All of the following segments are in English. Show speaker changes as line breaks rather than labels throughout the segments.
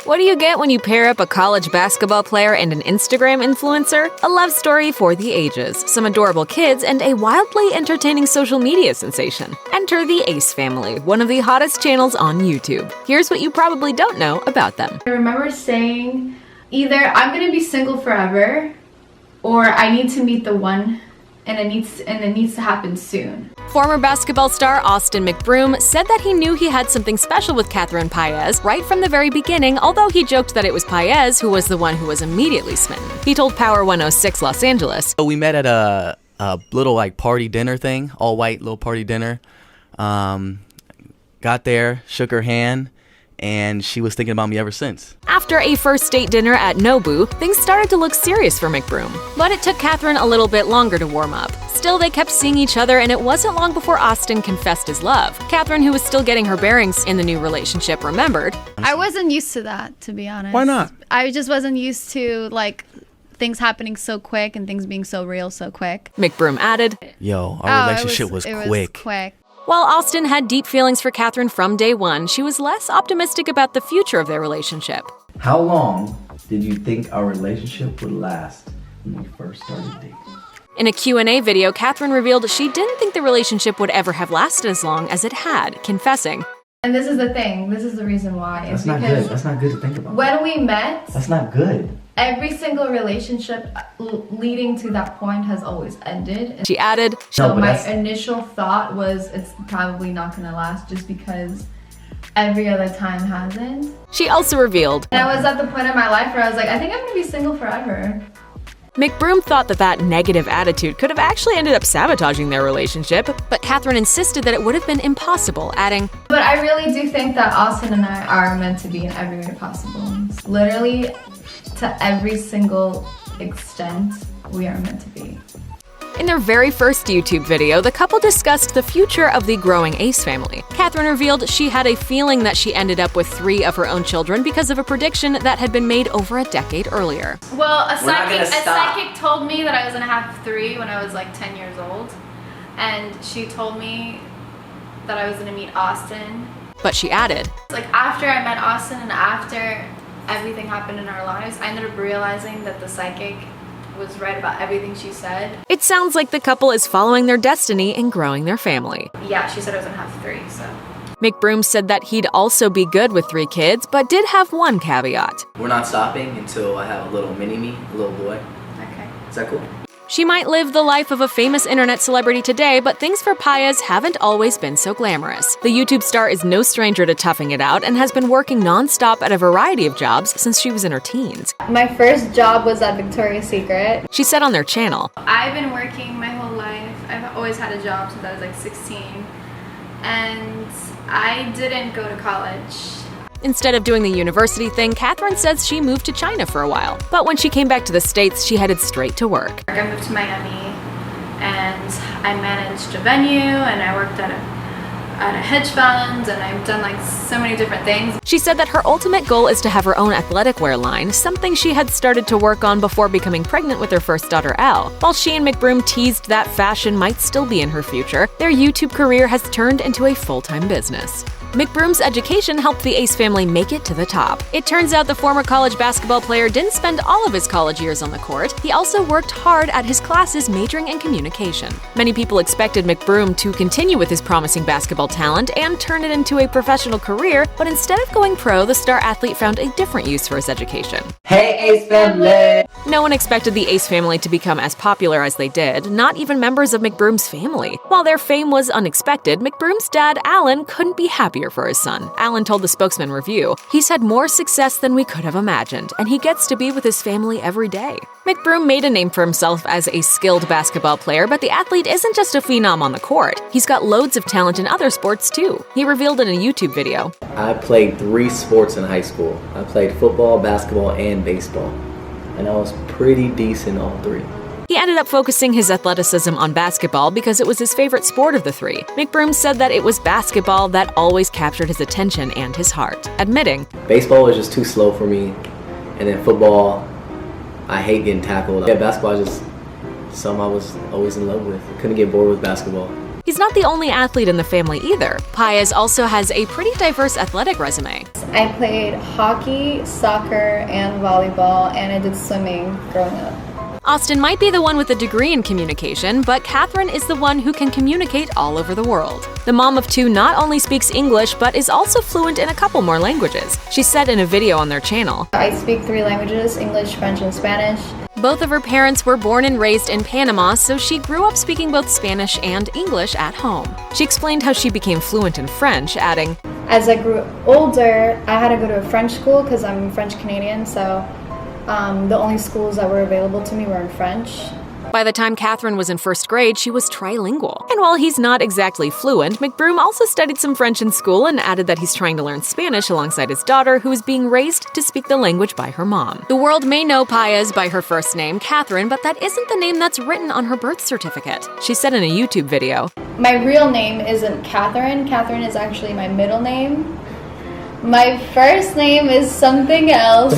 What do you get when you pair up a college basketball player and an Instagram influencer? A love story for the ages, some adorable kids, and a wildly entertaining social media sensation. Enter the Ace family, one of the hottest channels on YouTube. Here's what you probably don't know about them.
I remember saying either I'm gonna be single forever or I need to meet the one and it needs to happen soon.
Former basketball star Austin McBroom said that he knew he had something special with Catherine Paez right from the very beginning, although he joked that it was Paez who was the one who was immediately smitten. He told Power 106 Los Angeles,
We met at a little party dinner thing, all white little party dinner. Got there, shook her hand, and she was thinking about me ever since.
After a first date dinner at Nobu, things started to look serious for McBroom. But it took Catherine a little bit longer to warm up. Still, they kept seeing each other, and it wasn't long before Austin confessed his love. Catherine, who was still getting her bearings in the new relationship, remembered.
I wasn't used to that, to be honest.
Why not?
I just wasn't used to, things happening so quick and things being so real so quick.
McBroom added,
Yo, our relationship was
quick.
quick.
While Austin had deep feelings for Catherine from day one, she was less optimistic about the future of their relationship.
How long did you think our relationship would last when we first started dating?
In a Q&A video, Catherine revealed she didn't think the relationship would ever have lasted as long as it had, confessing.
And this is the thing, this is the reason why.
That's not good. That's not good to think about.
When we met,
That's not good.
every single relationship leading to that point has always ended.
She added,
So
No, but
my
that's-
initial thought was it's probably not gonna last just because every other time hasn't.
She also revealed,
And I was at the point in my life where I was like, I think I'm gonna be single forever.
McBroom thought that negative attitude could have actually ended up sabotaging their relationship, but Catherine insisted that it would have been impossible, adding,
But I really do think that Austin and I are meant to be in every way possible. Literally, to every single extent, we are meant to be.
In their very first YouTube video, the couple discussed the future of the growing Ace family. Catherine revealed she had a feeling that she ended up with 3 of her own children because of a prediction that had been made over a decade earlier.
Well, a
We're not gonna stop.
psychic told me that I was gonna have 3 when I was like 10 years old. And she told me that I was gonna meet Austin.
But she added,
Like after I met Austin and after everything happened in our lives, I ended up realizing that the psychic was right about everything she said.
it sounds like the couple is following their destiny and growing their family.
Yeah, she said I was gonna have 3, so.
McBroom said that he'd also be good with 3 kids, but did have one caveat.
We're not stopping until I have a little mini-me, a little boy.
Okay.
Is that cool?
She might live the life of a famous internet celebrity today, but things for Paez haven't always been so glamorous. The YouTube star is no stranger to toughing it out and has been working non-stop at a variety of jobs since she was in her teens.
My first job was at Victoria's Secret.
She said on their channel,
I've been working my whole life. I've always had a job since I was like 16. And I didn't go to college.
instead of doing the university thing, Catherine says she moved to China for a while. But when she came back to the States, she headed straight to work.
I moved to Miami and I managed a venue and I worked at a hedge fund and I've done like so many different things.
She said that her ultimate goal is to have her own athletic wear line, something she had started to work on before becoming pregnant with their first daughter, Elle. While she and McBroom teased that fashion might still be in her future, their YouTube career has turned into a full-time business. McBroom's education helped the Ace family make it to the top. It turns out the former college basketball player didn't spend all of his college years on the court. He also worked hard at his classes majoring in communication. Many people expected McBroom to continue with his promising basketball talent and turn it into a professional career, but instead of going pro, the star athlete found a different use for his education.
Hey, Ace family!
No one expected the Ace family to become as popular as they did, not even members of McBroom's family. While their fame was unexpected, McBroom's dad, Alan, couldn't be happier for his son. Alan told the Spokesman Review, "He's had more success than we could have imagined, and he gets to be with his family every day." McBroom made a name for himself as a skilled basketball player, but the athlete isn't just a phenom on the court. He's got loads of talent in other sports too. He revealed in a YouTube video,
I played 3 sports in high school. I played football, basketball, and baseball. And I was pretty decent all 3.
he ended up focusing his athleticism on basketball because it was his favorite sport of the 3. McBroom said that it was basketball that always captured his attention and his heart, admitting,
Baseball was just too slow for me. And then football, I hate getting tackled. Yeah, basketball is just something I was always in love with. Couldn't get bored with basketball.
he's not the only athlete in the family either. Paez also has a pretty diverse athletic resume.
I played hockey, soccer, and volleyball, and I did swimming growing up.
Austin might be the one with a degree in communication, but Catherine is the one who can communicate all over the world. The mom of two not only speaks English, but is also fluent in a couple more languages. She said in a video on their channel,
I speak 3 languages, English, French, and Spanish.
both of her parents were born and raised in Panama, so she grew up speaking both Spanish and English at home. She explained how she became fluent in French, adding,
As I grew older, I had to go to a French school because I'm French Canadian, so the only schools that were available to me were in French.
By the time Catherine was in first grade, she was trilingual. And while he's not exactly fluent, McBroom also studied some French in school and added that he's trying to learn Spanish alongside his daughter, who is being raised to speak the language by her mom. The world may know Paez by her first name, Catherine, but that isn't the name that's written on her birth certificate. She said in a YouTube video,
My real name isn't Catherine. Catherine is actually my middle name. My first name is something else.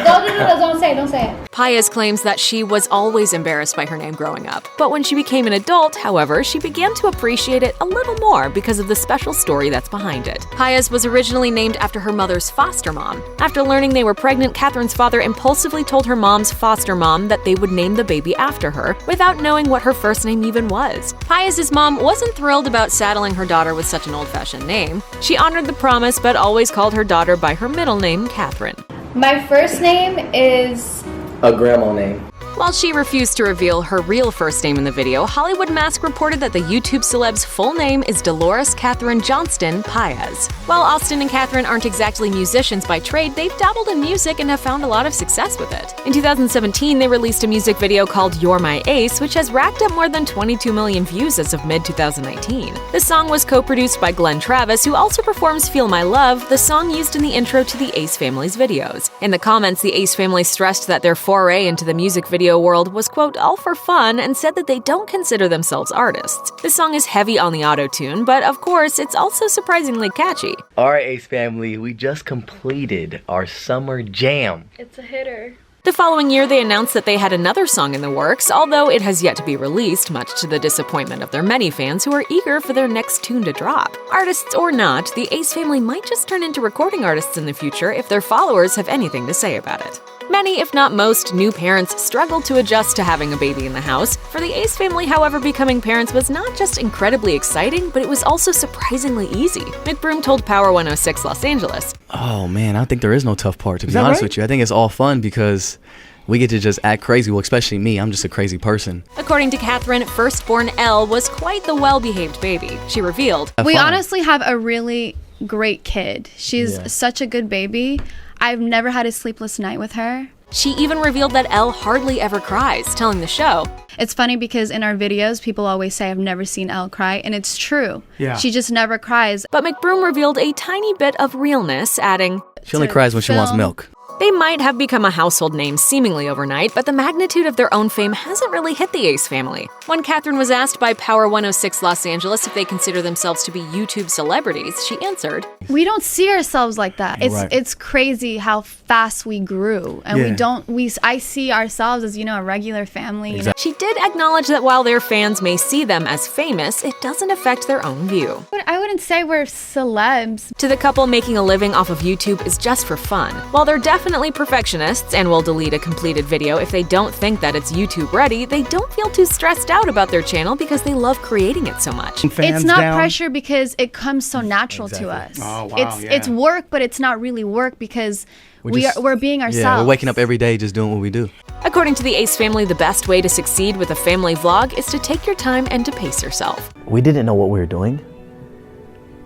No, don't say it.
Paez claims that she was always embarrassed by her name growing up. But when she became an adult, however, she began to appreciate it a little more because of the special story that's behind it. Paez was originally named after her mother's foster mom. After learning they were pregnant, Catherine's father impulsively told her mom's foster mom that they would name the baby after her, without knowing what her first name even was. Paez's mom wasn't thrilled about saddling her daughter with such an old-fashioned name. She honored the promise, but always called her daughter by her middle name, Catherine.
My first name is
A grandma name.
While she refused to reveal her real first name in the video, Hollywood Mask reported that the YouTube celeb's full name is Dolores Catherine Johnston Paez. While Austin and Catherine aren't exactly musicians by trade, they've dabbled in music and have found a lot of success with it. In 2017, they released a music video called You're My Ace, which has racked up more than 22 million views as of mid-2019. The song was co-produced by Glenn Travis, who also performs Feel My Love, the song used in the intro to the Ace family's videos. In the comments, the Ace family stressed that their foray into the music video world was, quote, all for fun, and said that they don't consider themselves artists. The song is heavy on the auto-tune, but of course, it's also surprisingly catchy.
Alright, Ace family, we just completed our summer jam.
It's a hitter.
The following year, they announced that they had another song in the works, although it has yet to be released, much to the disappointment of their many fans who are eager for their next tune to drop. Artists or not, the Ace family might just turn into recording artists in the future if their followers have anything to say about it. Many, if not most, new parents struggle to adjust to having a baby in the house. For the Ace family, however, becoming parents was not just incredibly exciting, but it was also surprisingly easy. McBroom told Power 106 Los Angeles,
Oh man, I think there is no tough part, to be
that
honest
right?
with you. I think it's all fun because we get to just act crazy. Well, especially me, I'm just a crazy person.
According to Catherine, firstborn Elle was quite the well-behaved baby. She revealed,
We
Fun.
honestly have a really great kid. She's such a good baby. I've never had a sleepless night with her.
She even revealed that Elle hardly ever cries, telling the show,
It's funny because in our videos, people always say I've never seen Elle cry, and it's true.
Yeah.
She just never cries.
but McBroom revealed a tiny bit of realness, adding,
She only
To
cries when she wants
film.
milk.
they might have become a household name seemingly overnight, but the magnitude of their own fame hasn't really hit the Ace family. When Catherine was asked by Power 106 Los Angeles if they consider themselves to be YouTube celebrities, she answered,
We don't see ourselves like that.
Right.
It's crazy how fast we grew, and
Yeah.
I see ourselves as, a regular family.
She did acknowledge that while their fans may see them as famous, it doesn't affect their own view.
I wouldn't say we're celebs.
To the couple, making a living off of YouTube is just for fun. While they're definitely perfectionists and will delete a completed video if they don't think that it's YouTube ready, they don't feel too stressed out about their channel because they love creating it so much.
It's not pressure because it comes so natural to us.
Oh, wow,
It's work, but it's not really work because we're being ourselves.
Yeah, we're waking up every day just doing what we do.
According to the Ace family, the best way to succeed with a family vlog is to take your time and to pace yourself.
We didn't know what we were doing.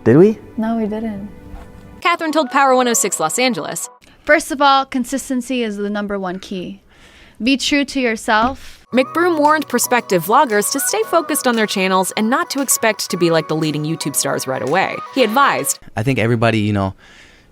Did we?
No, we didn't.
Catherine told Power 106 Los Angeles,
First of all, consistency is the #1 key. Be true to yourself.
McBroom warned prospective vloggers to stay focused on their channels and not to expect to be like the leading YouTube stars right away. He advised,
I think everybody,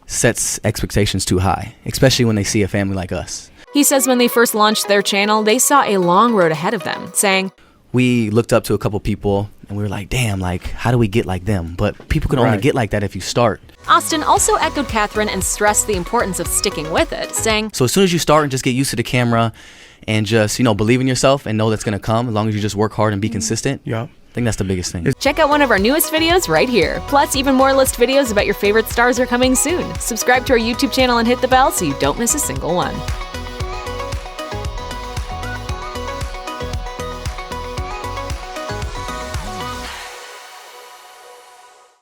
sets expectations too high, especially when they see a family like us.
he says when they first launched their channel, they saw a long road ahead of them, saying,
We looked up to a couple people and we were like, damn, how do we get like them? But people can only
Right.
get like that if you start.
Austin also echoed Catherine and stressed the importance of sticking with it, saying,
So as soon as you start and just get used to the camera and just, believe in yourself and know that's going to come, as long as you just work hard and be consistent,
Yeah.
I think that's the biggest thing.
Check out one of our newest videos right here. Plus, even more list videos about your favorite stars are coming soon. Subscribe to our YouTube channel and hit the bell so you don't miss a single one.